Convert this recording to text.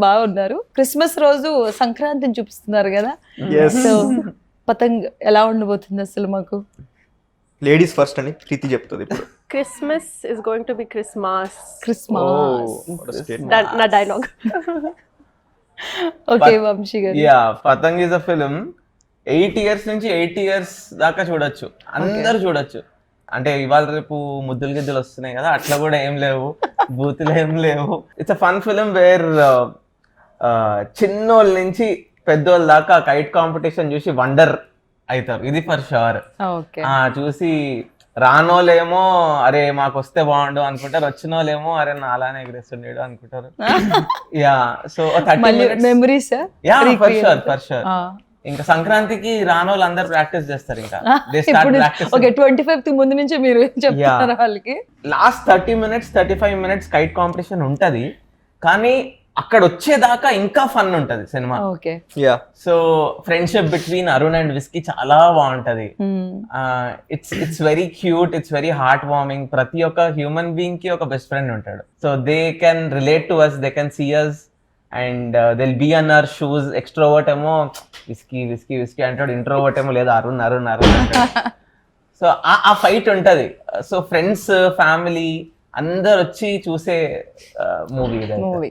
బాగున్నారు. క్రిస్మస్ రోజు సంక్రాంతిని చూపిస్తున్నారు కదా. Yes. సో పతంగ్ ఎలా ఉండబోతుంది అసలు మాకు? లేడీస్ ఫస్ట్ అని ప్రీతి చెప్తుంది ఇప్పుడు. Christmas is going to be Christmas. Christmas. what a statement. Na dialogue. Okay Vamsi గారు. Yeah పతంగ్ is a film 8 years నుంచి 8 years దాకా చూడొచ్చు, అందరు చూడొచ్చు. అంటే ఇవాళ రేపు ముద్దులు గిద్దులు వస్తున్నాయి కదా, అట్లా కూడా ఏం లేవు, బూతులు ఏం లేవు. It's a fun film where చిన్నోళ్ళ నుంచి పెద్దోళ్ళ దాకా కైట్ కాంపిటీషన్ చూసి వండర్ అవుతారు, ఇది ఫర్ షూర్. ఓకే. చూసి రానోళ్ళేమో అరే మాకు వస్తే బాగుండు అనుకుంటారు, వచ్చిన వాళ్ళేమో అరే నా అలానే ఎగరేస్తుండేడు అనుకుంటారు. Yeah so 30 minutes. Memories. Yeah for sure. ఇంకా సంక్రాంతికి రానోళ్ళు అందరు ప్రాక్టీస్ చేస్తారు, ఇంకా దే స్టార్ట్ ఇప్పుడు ప్రాక్టీస్. ఓకే 25th ముందు నుంచి మీరు చెప్తున్నారు వాళ్ళకి. Last 30 minutes 35 minutes kite competition ఉంటది, కానీ అక్కడ వచ్చేదాకా ఇంకా ఫన్ ఉంటది cinema. Okay. Yeah. So friendship between Arun and whisky చాలా బాగుంటది. It's very cute, it's very heart warming. ప్రతి ఒక్క హ్యూమన్ బీయింగ్ కి ఒక బెస్ట్ ఫ్రెండ్ ఉంటాడు. So they can relate to us, they can see us and they'll be in our shoes. Extrovert ఏమో whisky whisky whisky అంటాడు, introvert ఏమో లేదా అరుణ్ అరుణ్ అరుణ్ అంటాడు. సో ఆ ఫైట్ ఉంటది. సో ఫ్రెండ్స్ ఫ్యామిలీ అందరు వచ్చి చూసే మూవీ. మూవీ.